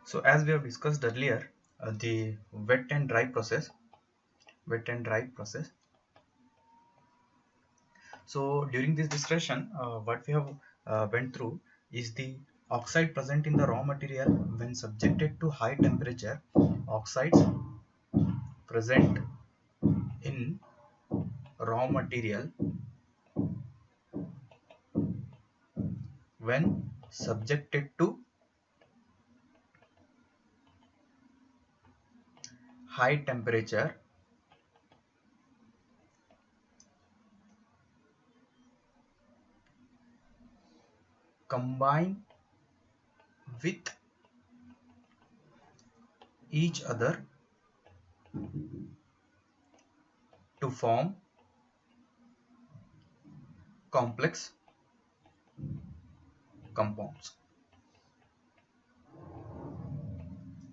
So as we have discussed earlier, the wet and dry process. So during this discussion, what we have went through is the oxide present in the raw material when subjected to high temperature. Oxides present in raw material when subjected to high temperature combine with each other to form complex compounds.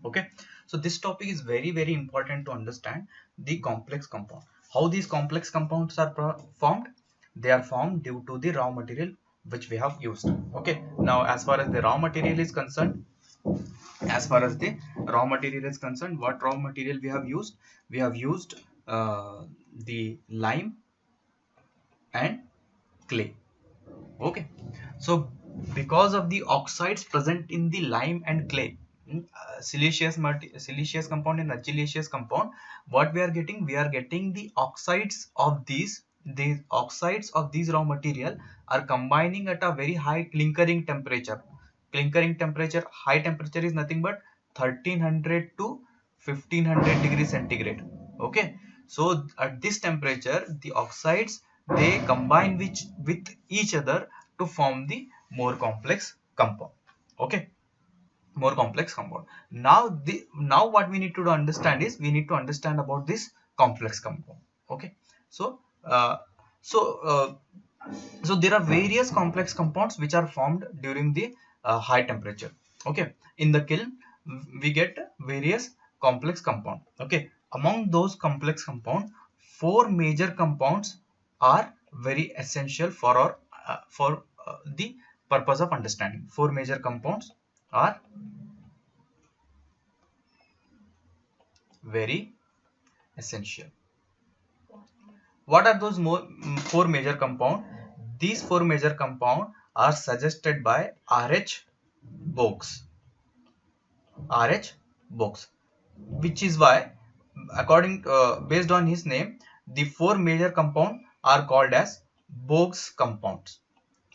Okay, so this topic is very important to understand the complex compound. How these complex compounds are formed? They are formed due to the raw material which we have used. Okay, now as far as the raw material is concerned, what raw material we have used? We have used the lime and clay. Okay, so because of the oxides present in the lime and clay, siliceous compound and argillaceous compound, what we are getting? We are getting the oxides of these oxides of these raw material are combining at a very high clinkering temperature. High temperature is nothing but 1300 to 1500 degrees centigrade. Okay, so at this temperature the oxides, they combine with each other to form the more complex compound. Okay, more complex compound. Now what we need to understand is, we need to understand about this complex compound. Okay, so uh, so uh, so there are various complex compounds which are formed during the high temperature. Okay, in the kiln we get various complex compound. Okay, among those complex compound, four major compounds are very essential for our for the purpose of understanding. Four major compounds are very essential. What are those four major compound? These four major compound are suggested by R.H. Box. R.H. Box, which is why, based on his name, the four major compound are called as Box compounds.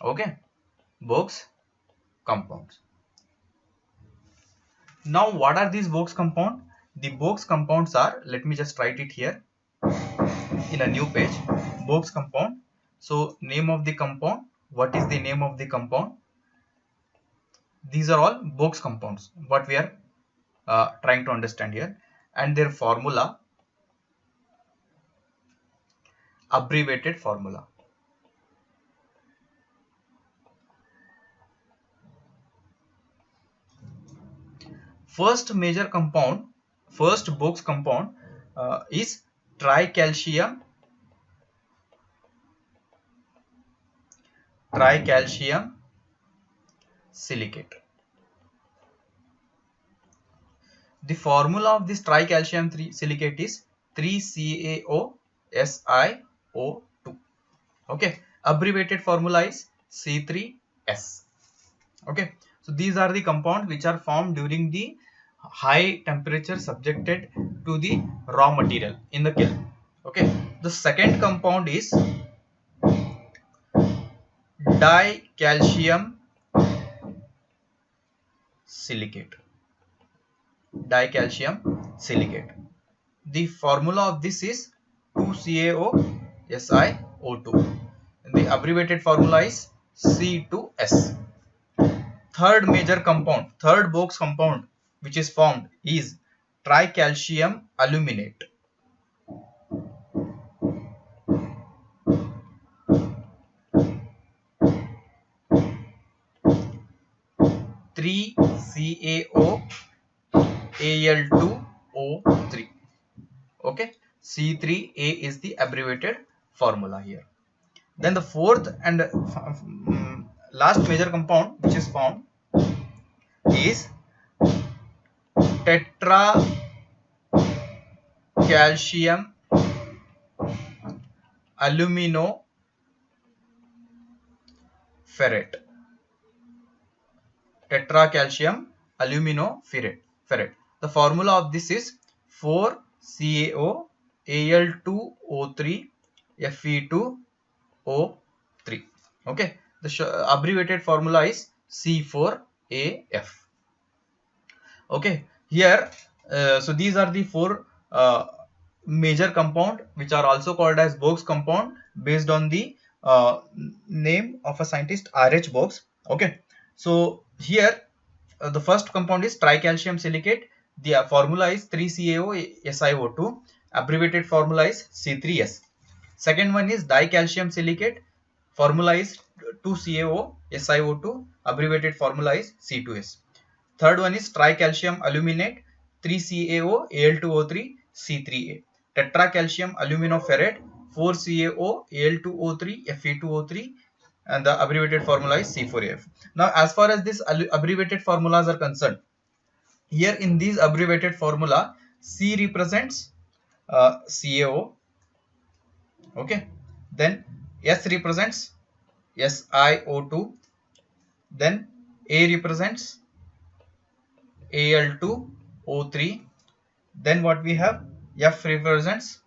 Okay, Box compounds. Now, what are these Box compound? The Box compounds are, let me just write it here in a new page. Box compound. So name of the compound. What is the name of the compound? These are all Box compounds, what we are trying to understand here, and their formula, abbreviated formula. First major compound, first Box compound is tricalcium silicate. The formula of this tricalcium silicate is 3CaOSiO2. Okay, abbreviated formula is C3S. Okay, so these are the compounds which are formed during the high temperature subjected to the raw material in the kiln. Okay, the second compound is dicalcium silicate. The formula of this is 2CaOSiO2. The abbreviated formula is C2S. Third major compound, third Box compound which is formed is tricalcium aluminate. 3CaOAl2O3. Okay, C3A is the abbreviated formula here. Then the fourth and last major compound which is formed is tetra calcium alumino ferrate. Tetra calcium alumino ferrate. The formula of this is 4CaO Al2O3 Fe2O3. Okay, the abbreviated formula is C4AF. Okay, here so these are the four major compound which are also called as Boix compound based on the name of a scientist R.H. Boix. Okay, so here the first compound is tricalcium silicate. The formula is 3CaO SiO2. Abbreviated formula is C3S. Second one is dicalcium silicate. Formula is 2CaO SiO2. Abbreviated formula is C2S. Third one is tricalcium aluminate, 3CaO Al2O3 C3A. Tetracalcium aluminoferrate, 4CaO Al2O3 Fe2O3, and the abbreviated formula is C4AF. Now as far as this abbreviated formulas are concerned, here in these abbreviated formula, C represents CaO, okay, then S represents SiO2, then A represents Al2O3, then what we have, F represents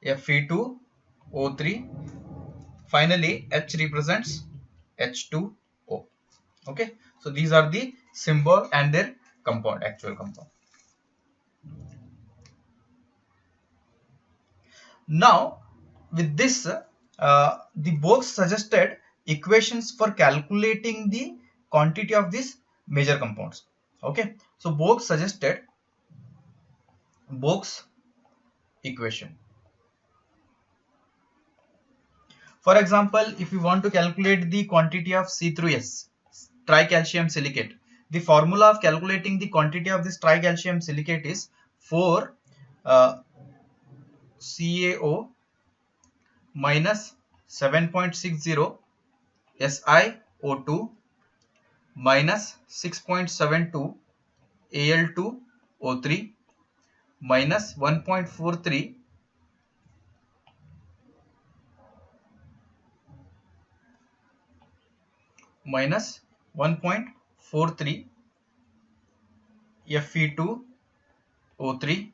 Fe2O3, finally H represents H2O. Okay, so these are the symbol and their compound, actual compound. Now with this the Boix suggested equations for calculating the quantity of these major compounds. Okay, so Boix suggested Boix equation. For example, if you want to calculate the quantity of C3S, tricalcium silicate, the formula of calculating the quantity of this tricalcium silicate is 4 CaO minus 7.60 SiO2 minus 6.72 Al2O3 minus 1.43 minus 1.43 Fe2O3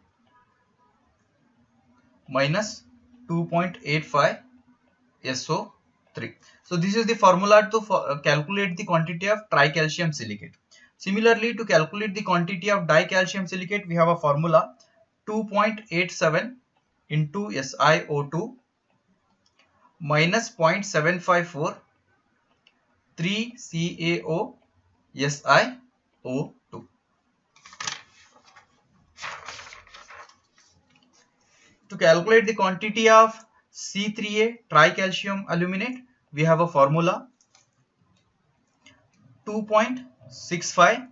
minus 2.85 SO3. So this is the formula to calculate the quantity of tricalcium silicate. Similarly, to calculate the quantity of dicalcium silicate, we have a formula 2.87 into SiO2 minus 0.754 3CaO SiO2. To calculate the quantity of C3A tricalcium aluminate, we have a formula 2.65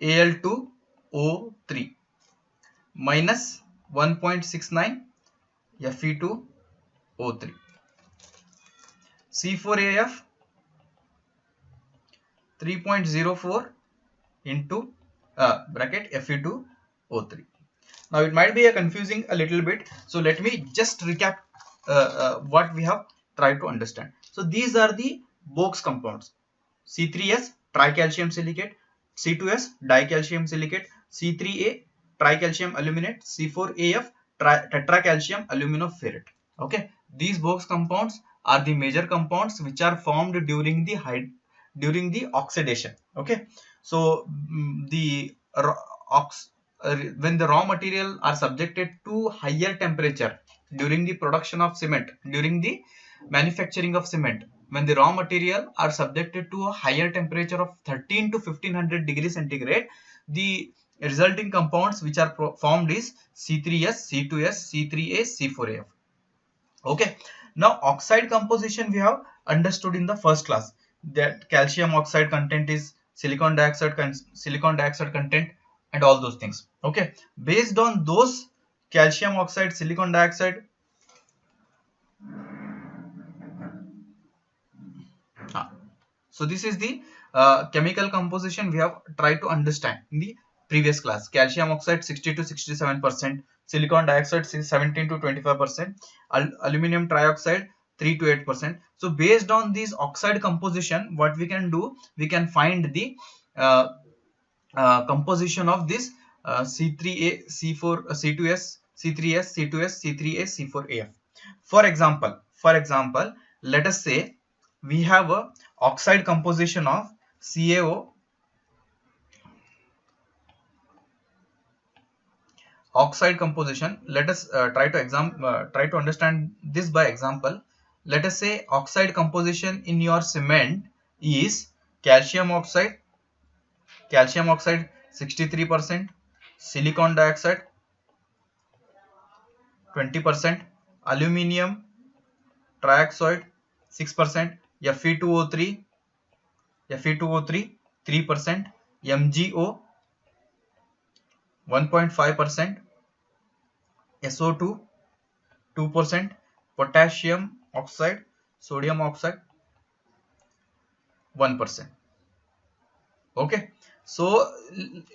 Al2O3 minus 1.69 Fe2O3. C4AF 3.04 into bracket Fe2O3. Now it might be confusing a little bit, so let me just recap what we have tried to understand. So these are the Boix compounds: C3S tricalcium silicate, C2S dicalcium silicate, C3A tricalcium aluminate, C4AF tetracalcium aluminoferrate. Okay, these Boix compounds are the major compounds which are formed during the oxidation. Okay, so when the raw material are subjected to higher temperature during the production of cement, during the manufacturing of cement, when the raw material are subjected to a higher temperature of 13 to 1500 degrees centigrade, the resulting compounds which are formed is C3S, C2S, C3A, C4AF. Okay, now oxide composition we have understood in the first class, that calcium oxide content is silicon dioxide content and all those things. Okay, based on those calcium oxide, silicon dioxide, so this is the chemical composition we have tried to understand in the previous class. Calcium oxide 60 to 67%, silicon dioxide 17 to 25%, aluminum trioxide 3 to 8%. So based on this oxide composition, what we can do, we can find the uh, composition of this C3A, C4, C2S, C3S, C2S, C3A, C4AF. For example, let us say we have a oxide composition of CaO, oxide composition. Let us try to understand this by example. Let us say oxide composition in your cement is calcium oxide, 63%, silicon dioxide 20%, aluminum trioxide 6%, Fe2O3 3%, MgO 1.5%, SO2 2%, potassium oxide, sodium oxide 1%. Okay, so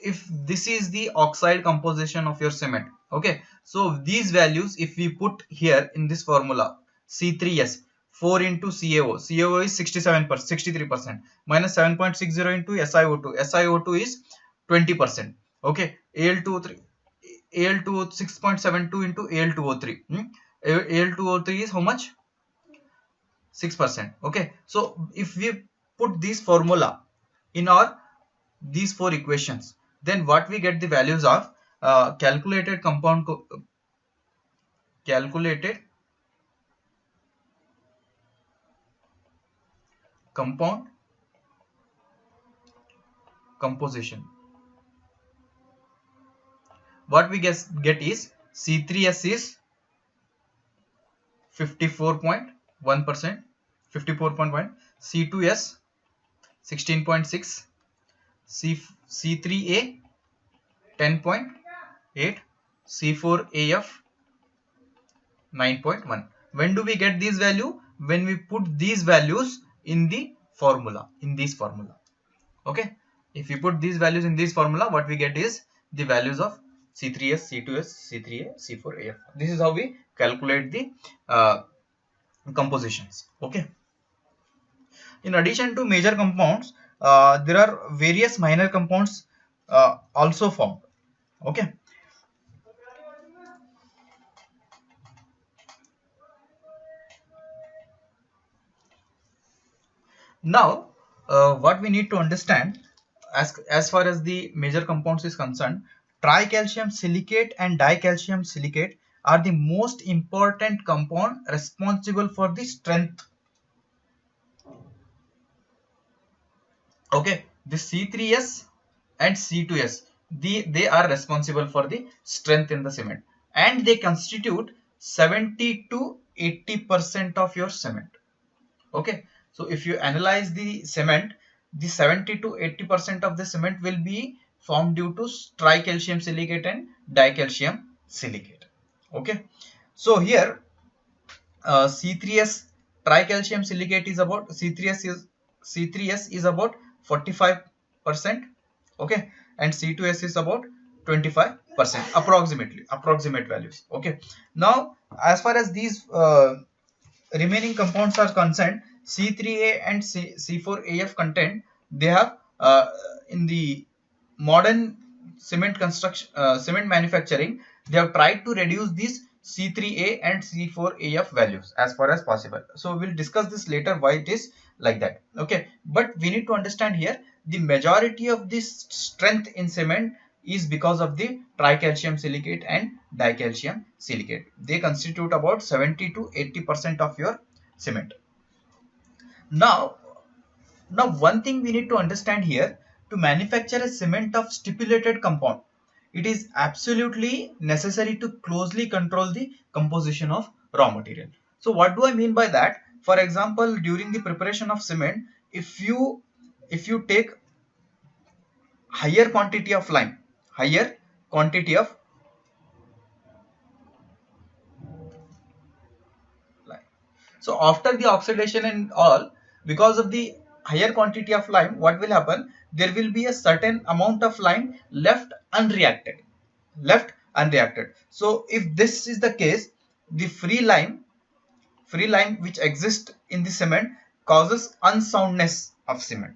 if this is the oxide composition of your cement, okay, so these values if we put here in this formula, C3S 4 into CaO is 67%, 63%, minus 7.60 into SiO2 is 20%. Okay, Al2O3 6.72 into Al2O3, Al2O3 is how much? 6%. Okay, so if we put this formula in our these four equations, then what we get the values of calculated compound composition. What we get is C3S is 54.1%, 54.1, C2S 16.6, C3A 10.8, C4AF 9.1. When do we get these value? When we put these values in the formula, in this formula. Okay, if we put these values in this formula, what we get is the values of C3S, C2S, C3A, C4AF. This is how we calculate the compositions. Okay, in addition to major compounds, there are various minor compounds also formed. Okay, now what we need to understand, as far as the major compounds is concerned, tricalcium silicate and dicalcium silicate are the most important compound responsible for the strength. Okay, the C3S and C2S, they are responsible for the strength in the cement, and they constitute 70 to 80% of your cement. Okay, so if you analyze the cement, the 70 to 80% of the cement will be formed due to tricalcium silicate and dicalcium silicate. Okay, so here C3S tricalcium silicate is about C3S is about 45%. Okay, and C2S is about 25%, approximate values. Okay, now as far as these remaining compounds are concerned, C3A and C4AF content, they have in the modern cement construction, cement manufacturing, they have tried to reduce these C3A and C4AF values as far as possible. So we'll discuss this later why it is like that. Okay, but we need to understand here the majority of this strength in cement is because of the tricalcium silicate and dicalcium silicate. They constitute about 70 to 80% of your cement. Now one thing we need to understand here, to manufacture a cement of stipulated compound, it is absolutely necessary to closely control the composition of raw material. So what do I mean by that? For example, during the preparation of cement, if you take higher quantity of lime, so after the oxidation and all, because of the higher quantity of lime, what will happen? there will be a certain amount of lime left unreacted. So if this is the case, the free lime which exists in the cement causes unsoundness of cement,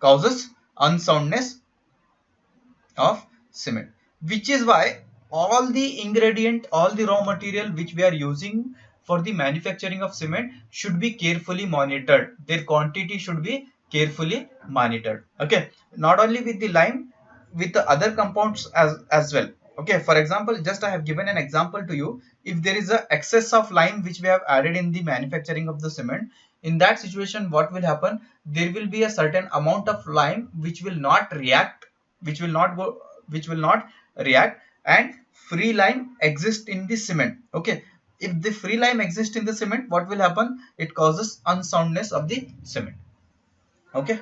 causes unsoundness of cement, which is why all the raw material which we are using for the manufacturing of cement should be carefully monitored. Their quantity should be carefully monitored. Okay, not only with the lime, with the other compounds as well. Okay, for example, just I have given an example to you. If there is a excess of lime which we have added in the manufacturing of the cement, in that situation what will happen, there will be a certain amount of lime which will not react, which will not react, and free lime exists in the cement. Okay, if the free lime exists in the cement, what will happen, it causes unsoundness of the cement. Okay,